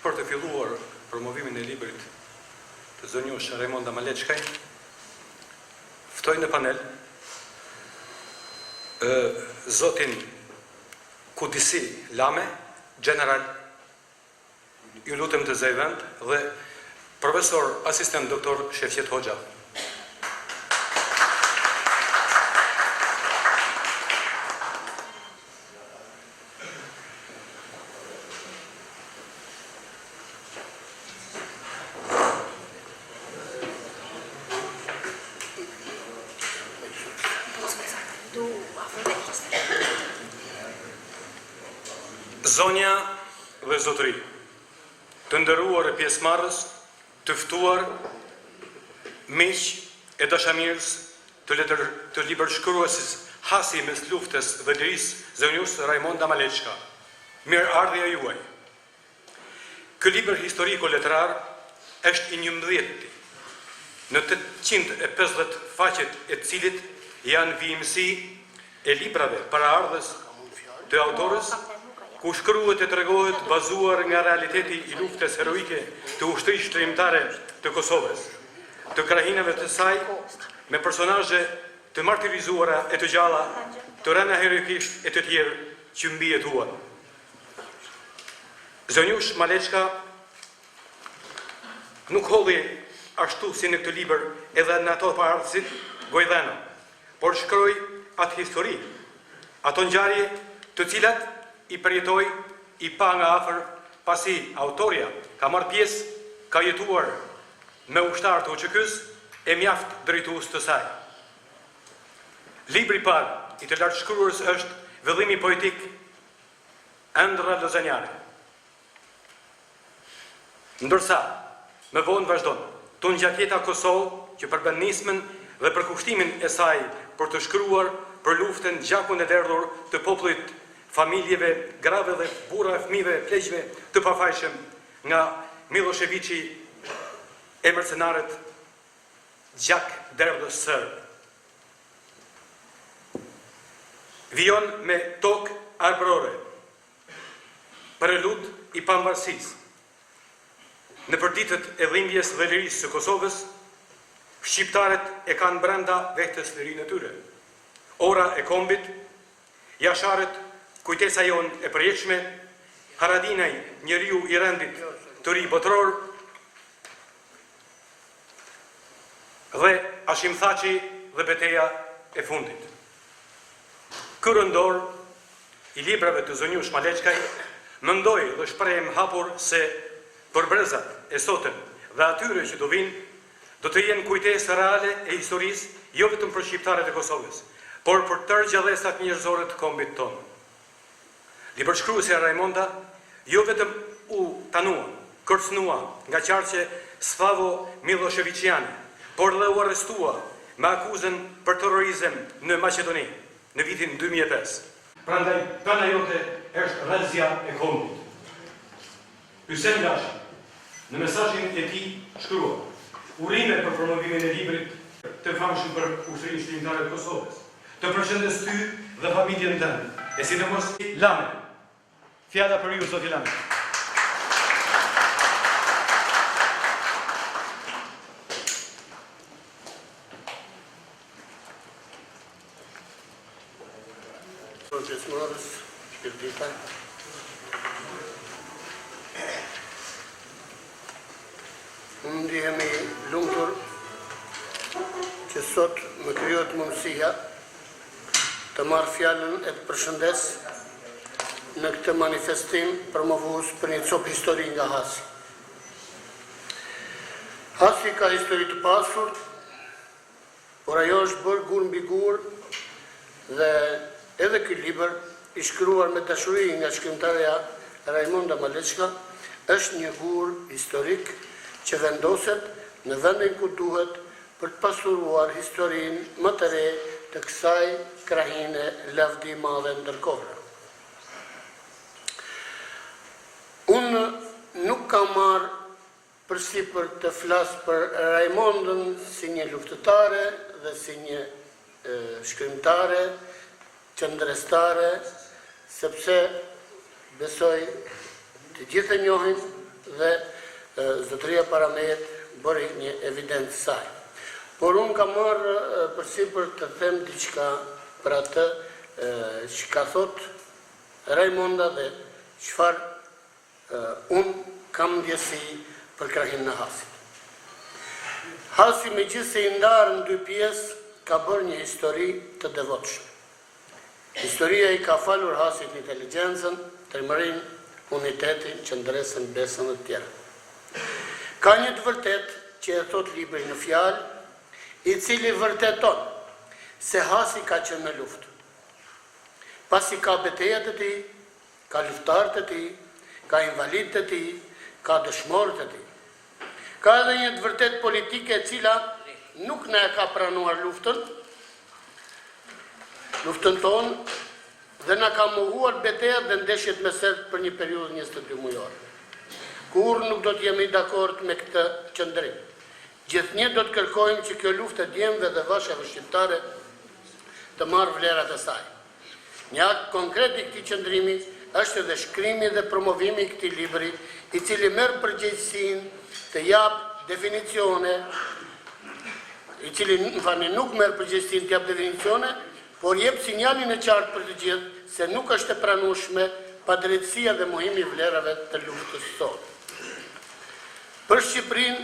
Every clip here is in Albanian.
Për të filluar promovimin e librit të zonjush Raimonda Maleçkaj, ftoj në panel zotin Kudisi Lame, general, ju lutem të zej vend, dhe profesor asistent doktor Shefqet Hoxha. Zonja dhe zotëri, të nderuar e pjesëmarrës, të ftuar, miq e dashamirës të libërshkruesit hasi mes luftës dhe lirisë zonjues Raimonda Maleçka. Mirëardhja juaj. Ky libër historiko-letrar është i 11-ti, në 850 faqet e cilit janë vijimësi e librave paraardhës të autorës, ku shkruhet e tregohet bazuar nga realiteti i luftës heroike të ushtrisë shtrëngimtare të Kosovës, të krahinave të saj, me personazhe të martirizuara e të gjalla, të rëna heroikisht e të tjerë që mbijetuan. Zonjush Maleçka nuk holli ashtu si në këtë libër edhe në ato paraardhësit gojdhena, por shkroi atë histori, ato ngjarje të cilat i përjetoj, i pa nga afër, pasi autorja ka marrë pjesë, ka jetuar me ushtar të UÇK-s e mjaft drejtues të saj. Libri i parë i të lartshkruarës është Vëllimi poetik Ëndra Lozanjare. Ndërsa, më vonë vazhdon, tonë gjatjeta Kosovë që përbën nismën dhe përkushtimin e saj për të shkruar për luftën gjakun e derdhur të popullit, familjeve, grave dhe burra e fëmijëve, pleqve të pafajshëm nga Miloševići e mercenarët gjak derdhës sërb. Vijon me tokë arbrore, prelut i pavarësisë. Në përditët e dhimbjes dhe lirisë së Kosovës, shqiptarët e kanë brenda vetes lirinë e tyre. Ora e kombit, jasharët, kujtesa jonë e përjetshme, Haradinaj, njeriu i rendit të ri botror, dhe Hashim Thaçi dhe betejë e fundit. Ky rëndor i librave të zonjush Maleçkaj mendoj dhe shprehem hapur se përbrezat e sotëm dhe atyre që do vinë do të jenë kujtesë reale e historisë, jo vetëm për shqiptarët e Kosovës, por për tërë gjallësat njerëzore të kombit tonë. Libërshkruesja Raimonda jo vetëm u tanua, kërcënua nga qarqe Slavo Miloševićiane, por dhe u arrestua me akuzën për terrorizëm në Maqedoni në vitin 2005. Prandaj pena jote është rrezja e kombit. Hysem Lashi në mesazhin e tij shkrua: urime për promovimin e librit të famshëm për ushtrinë shtrëngimtare të Kosovës. Të përshëndes ty dhe familjen tënde. E sidomos Lame. Fjala për ju, zoti Lame. Unë ndihemi lumtur që sot më krijohet mundësia të marrë fjalën e të përshëndes në këtë manifestim promovues për një copë histori nga Hasi. Hasi ka histori të pasur, por ajo është bërë gur mbi gur dhe edhe ky libër i shkruar me dashuri nga shkrimtarja Raimonda Maleçka është një gur historik që vendoset në vendin ku duhet për të pasuruar historinë më të re të kësaj krahine lavdi madhe ndërkohore. Unë nuk kam marrë përsipër të flas për Raimondën si një luftëtare dhe si një shkrimtare, qëndrestare, sepse besoj të gjithë e njohin dhe zotëria Paramet bëri një evidencë saj. Por unë kam marrë përsipër të them diçka për atë që ka thot Raimonda dhe çfarë unë kam ndjesi për krahin në Hasit. Hasi me gjithë se i ndarë në dy pjesë, ka bërë një histori të devotshme. Historia i ka falur Hasit në inteligjencën, trimërinë, unitetin, qëndresën, besën dhe tjera. Ka një të vërtet që e thot libri në fjalë, i cili vërteton se Hasi ka qenë në luftë. Pasi ka betejat e tij, ka luftarët e tij, ka invalidët e tij, ka dëshmorët e tij. Ka edhe një të vërtet politike e cila nuk na e ka pranuar luftën tonë dhe na ka mohuar betejat dhe ndeshjet me serb për një periudhë 22 mujore. Kur nuk do të jemi dakord me këtë qëndrim. Gjithnjë do të kërkojmë që kjo luftë e djemve dhe vashave shqiptare të marrë vlerat e saj. Një akt konkret i këtij qëndrimi është edhe shkrimi dhe promovimi i këtij libri, i cili merr përgjegjësinë të jap definicione, nuk merr përgjegjësinë të jap definicione, por jep sinjalin e qartë për të gjithë se nuk është e pranueshme padrejtësia dhe mohimi i vlerave të luftës sot. Për Shqipërinë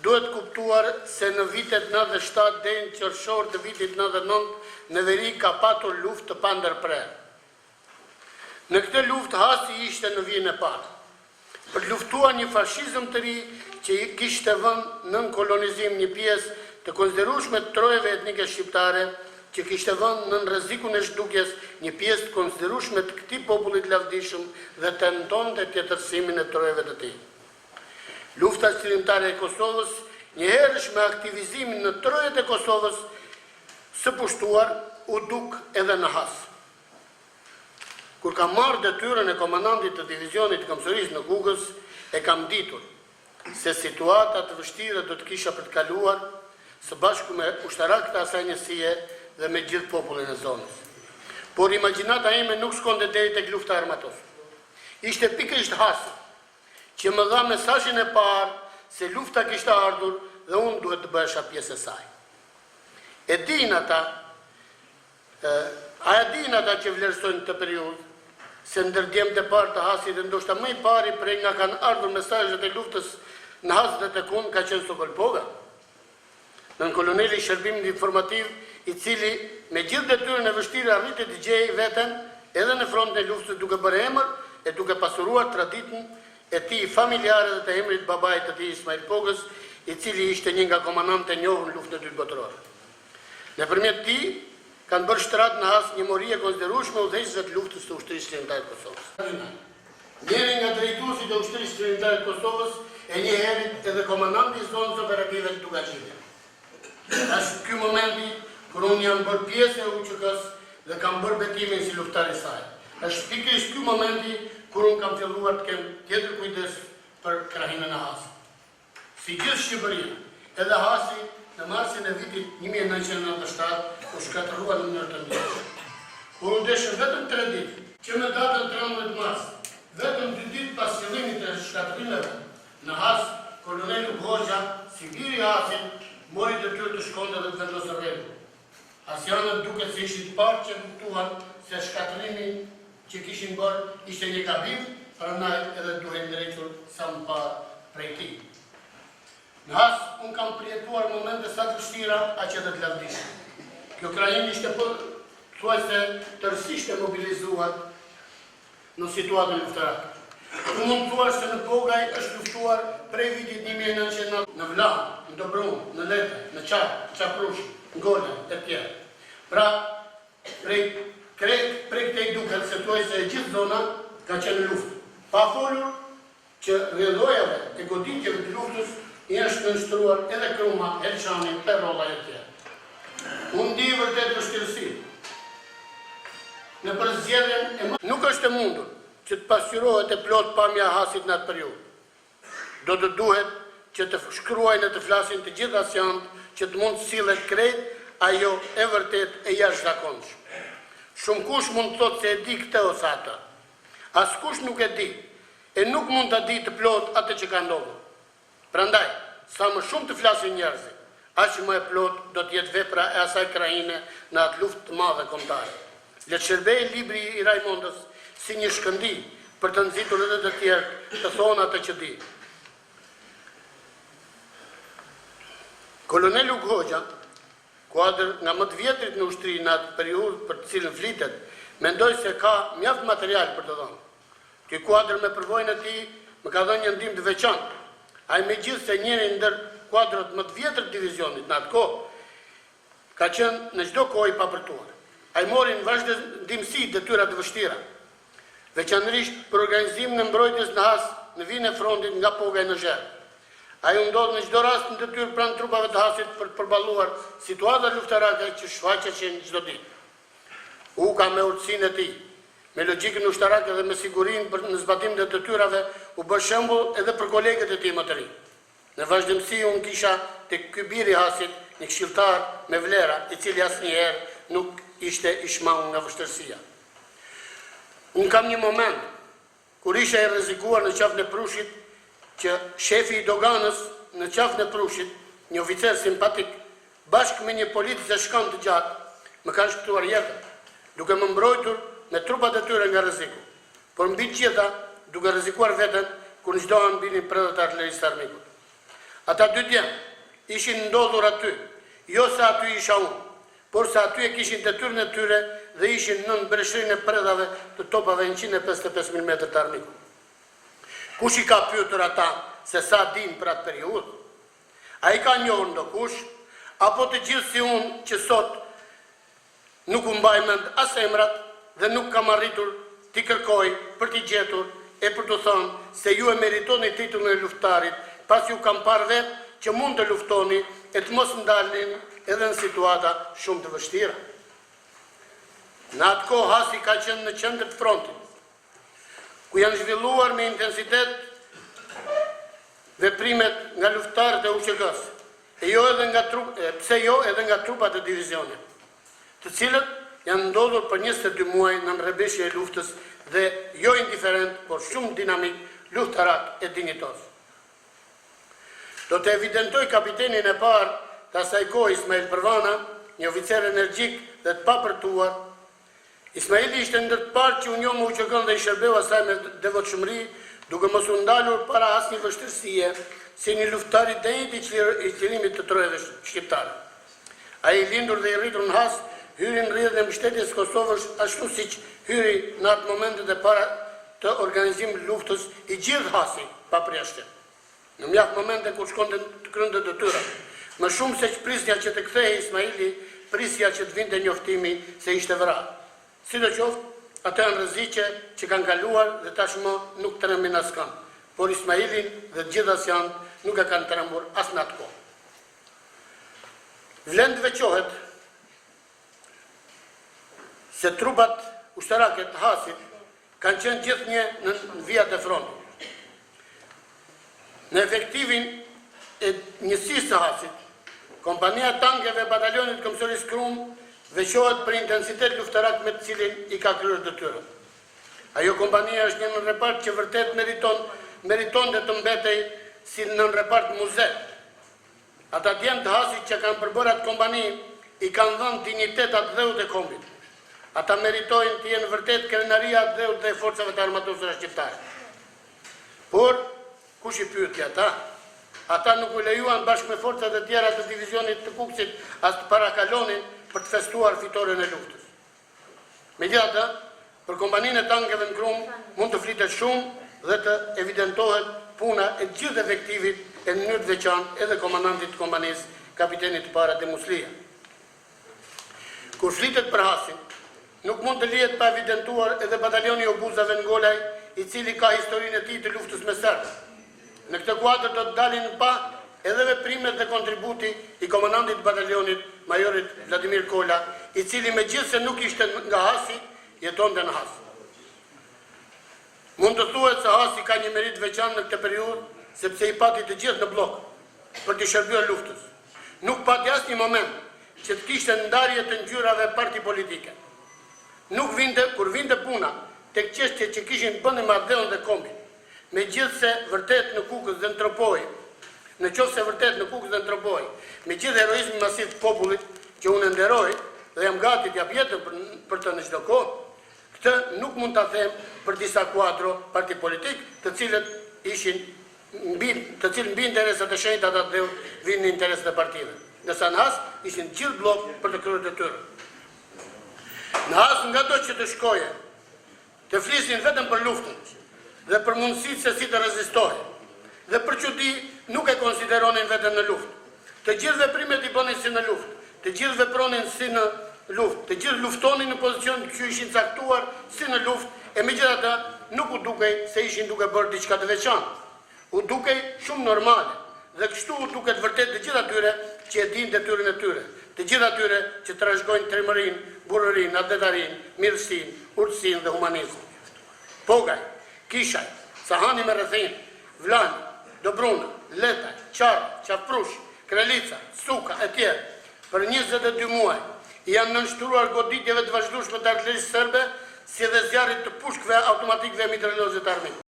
duhet kuptuar se në vitet 97 deri në qershor të vitit 99 në veri ka patur luftë të pandërprerë. Në këtë luftë Hasi ishte në vijën e parë, për të luftuar një fashizëm të ri që kishte vënë nën kolonizim një pjesë të konsiderueshme të trojeve etnike shqiptare, që kishte vënë nën rrezikun e zhdukjes një pjesë të konsiderueshme të këtij popullit lavdishëm dhe tentonte tjetërsimin e trojeve të tij. Lufta qëllimtare e Kosovës, njëherësh me aktivizimin në trojet e Kosovës, së pushtuar u duk edhe në Has. Kur kam marrë detyrën e komandantit të divizionit të Komsërisë në Gugës, e kam ditur se situata të vështira do të kisha për të kaluar së bashku me ushtarakët e asaj njësie dhe me gjithë popullin e zonës. Por imagjinata ime nuk shkonte deri tek lufta armatosur. Ishte pikërisht Hasi që më dha mesazhin e parë se lufta kishte ardhur dhe unë duhet të bëhesha pjesë e saj. A din ata që vlerësojnë këtë periudhë, se ndërdjemët e parë të Hasit dhe ndoshta më i pari prej nga kanë ardhur mesazhet e luftës në Has dhe tek unë ka qenë Sokol Poga, nën koloneli i shërbimit informativ, i cili me gjithë detyrën e vështirë arriti të gjejë veten edhe në frontin e luftës duke bërë emër e duke pasuruar traditën e tij familjare dhe të emrit babait të tij Ismail Pogës, i cili ishte një nga komandantët e njohur në luftën e dytë botërore. Nëpërmjet tij kanë bërë shtrat në Has një mori e konsiderueshme udhëheqësve të luftës së ushtrisë shërbimtare të Kosovës. Njëri nga drejtuesit e ushtrisë shërbimtare të Kosovës e një herë edhe komandanti i zonës operative të Tugaçivit. Është ky momenti kur unë jam bërë pjesë e UÇK-s dhe kam bërë betimin si luftar i saj. Është pikërisht ky momenti kur unë kam filluar të kem tjetër kujdes për krahinën e Hasit. Si gjithë Shqipëria, edhe Hasi në marsin e vitit 1997 u shkatërrua në mënyrë të ndjeshme. Kur u ndeshën vetëm 3 ditë, që me datën 13 mars, vetëm 2 ditë pas fillimit të shkatërimeve në Has, koloneli Hoxha, si biri i Hasit, mori detyrë të shkonte dhe të vendosë rregull. Asianët duket se ishin të parë që kuptuan se shkatërimi që kishin bërë ishte një gabim, prandaj edhe duhet ndrejtur sa më parë prej tij. Në has, unë kam përjetuar momente sa të vështira, aq edhe të lavdishme. Kjo krajini ishte thuajse tërësisht e mobilizuar në situatën luftarake. Unë mund të thuar se në Pogaj është luftuar prej vitit 1900 në Vllanë, në Dobrumë, në Lete, në Çarë, Çaprush, në Gola e tjerë. Pra, prej këtej duket se thuajse e gjithë zona ka qenë luftë. Pa folur që rrjedhojave e goditjeve të luftës i është nënshtruar edhe Kruma, Elçani, Perrolla e tjerë. Unë di vërtet vështirësi. Në përzgjedhjen nuk është e mundur që të pasqyrohet e plot pamja e Hasit në atë periudhë. Do të duhet që të shkruajnë e të flasin të gjithë asjantë që të mund të sillet krejt ajo e vërtet e jashtëzakonshme. Shumë kush mund të thotë se e di këtë ose atë. Askush nuk e di, e nuk mund të di të plot atë që ka ndodhur. Prandaj, sa më shumë të flasin njerëzit, aq më e plot do të jetë vepra e asaj krajine në atë luftë të madhe kombëtare. Le të shërbejë libri i Raimondës si një shkëndi për të nxitur edhe të tjerë të thonë atë që di. Kolonel Uk Hoxha, kuadër nga më të vjetrit në ushtri në atë periudhë për të cilën flitet, mendoj se ka mjaft material për të dhënë. Ky kuadër me përvojën e tij më ka dhënë një ndihmë të veçantë. Ai megjithse njëri ndër kuadrat më të vjetër të divizionit në atë kohë ka qenë në çdo kohë i papërtuar. Ai mori në vazhdimsi detyra të vështira, veçanërisht për organizimin e mbrojtjes në Has në vijën e frontit nga Pogaj në Zherë. Ai u ndodh në çdo rast në detyrë pranë trupave të Hasit për të përballuar situata luftarake që shfaqeshin çdo ditë. Uka me urtësinë e tij, me logjikën ushtarake dhe me sigurinë për në zbatim të detyrave u bë shembull edhe për kolegët e tij më të rinj. Në vazhdimsi unë kisha tek ky bir i Hasit një këshilltar me vlera, i cili asnjëherë nuk ishte i shmangur nga vështirësia. Unë kam një moment kur isha i rrezikuar në qafën e Prushit që shefi i doganës në qafën e Prushit, një oficer simpatik, bashkë me një polic zeshkan të gjatë, më kanë shkëtuar jetën, duke më mbrojtur me trupat e tyre nga rreziku, por mbi të gjitha duke rrezikuar veten kur çdoan binin predhet artilleristë armikut. Ata dy djemë ishin ndodhur aty, jo se aty isha unë, por se aty e kishin detyrën e tyre dhe ishin nën breshrinë e predhave të topave 155 mm të armikut. Kush i ka pyetur ata se sa din për atë periudhë? Ai ka njohur ndokush, apo të gjithë si unë që sot nuk u mbaj mend as emrat dhe nuk kam arritur t'i kërkoj për t'i gjetur e për të thënë se ju e meritoni titullin e luftarit, pas ju kam parë vetë që mund të luftoni e të mos ndalnin edhe në situata shumë të vështira. Në atë kohë Hasi ka qenë në qendër të frontit, ku janë zhvilluar me intensitet veprimet nga luftarët e UÇK-s, pse jo edhe nga trupat e divizionit, të cilët janë ndodhur për 22 muaj në rrëbeshje e luftës dhe jo indiferent, por shumë dinamik, luftarak e dinjitos. Do të evidentoj kapitenin e parë të asaj kohë, Ismail Përvana, një oficer energjik dhe të papërtuar. Ismaili ishte ndër të parë që u njoh me UÇK-n dhe i shërbeu asaj me devotshmëri, duke mos u ndalur para asnjë vështirësie, si një luftar i denjtë i qlirimit të trojave shqiptare. Ai i lindur dhe i rritur në Has, hyri në rrjedhën e mbështetjes së Kosovës, ashtu siç hyri në atë momentet e para të organizimit luftës i gjithë Hasi pa përjashtim. Në mjaft momente kur shkonte të krynte detyrat, më shumë se që prisja që të kthehej Ismaili, prisja që të vinte njoftimi se ishte vrarë. Sidoqoftë, ato janë rreziqe që kanë kaluar dhe tashmë nuk trembin askënd, por Ismailin dhe të gjithë asjanë nuk e kanë trembur as në atë kohë. Vlen të veçohet se trupat ushtarake të Hasit kanë qenë gjithnjë në vijat e frontit. Në efektivin e njësisë së Hasit, kompania tankeve e batalionit Komsoris Krum veçohet për intensitet luftarak me të cilin i ka kryer detyrën. Ajo kompania është një nënrepart që vërtet meriton dhe të mbetej si nënrepart muze. Ata djemë të Hasit që kanë përbërë atë kompani i kanë dhënë dignitetat dheut e kombit. ata meritojnë të jenë vërtet krenaria dhe forcave të armatosura shqiptare. Por, kush i pyeti ata? Ata nuk u lejuan bashkë me forcat e tjera të divizionit të Kukësit as të parakalonin për të festuar fitoren e luftës. Megjithatë, për kompaninë e tankeve në Krum mund të flitet shumë dhe të evidentohet puna e gjithë efektivit e në mënyrë të veçantë edhe komandantit të kompanisë, kapitenit të para de Muslia. Kur flitet për Hasin, nuk mund të lihet pa evidentuar edhe batalioni i obuzave në Ngolaj, i cili ka historinë e tij të luftës me serbë. Në këtë kuadër do të dalin pa edhe veprimet dhe kontributi i komandantit të batalionit, majorit Vladimir Kola, i cili megjithëse nuk ishte nga Hasi, jetonte në Has. Mund të thuhet se Hasi ka një merit veçantë në këtë periudhë, sepse i pati të gjithë në blok për të shërbyer luftës. Nuk pati asnjë moment që të kishte ndarje të ngjyrave parti politike. Nuk vinte kur vinte puna tek çështjet që kishin bënë me Ardeon dhe Kombin. Megjithëse vërtet në Kukës dhe në Tropoj, në qoftë se vërtet në Kukës dhe në Tropoj, me gjithë heroizmin masiv të popullit që unë nderoj dhe jam gati të jap jetën për të në çdo kohë, këtë nuk mund ta them për disa kuadro parti politik, të cilët mbi interesat e shenjta të Ardeut vinë në interesat e partive. Ndërsa në Has ishin gjithë blok për të kryer detyrën. Në Has ngado që të shkoje, të flisin vetëm për luftën dhe për mundësitë se si të rezistohej. Dhe për çudi nuk e konsideronin veten në luftë. Të gjithë veprimet i bënin si në luftë, të gjithë vepronin si në luftë, të gjithë luftonin në pozicion që ishin caktuar si në luftë, e megjithatë nuk u dukej se ishin duke bërë diçka të veçantë. U dukej shumë normale dhe kështu u duket vërtet të gjithë atyre që e dinë detyrën e tyre, të gjithë atyre që trashëgojnë trimërinë, burrërinë, atletarinë, mirësinë, urtësinë dhe humanizmin. Pogaj, Kishaj, Sahani me Rrethin, Vlani, Dobruna, Letaj, Qarë, Qafprush, Krelica, Suka e tjerë, për 22 muaj janë nënshtruar goditjeve të vazhdueshme të artillerisë serbe, si dhe zjarrit të pushkëve automatikëve mitraillozit armik.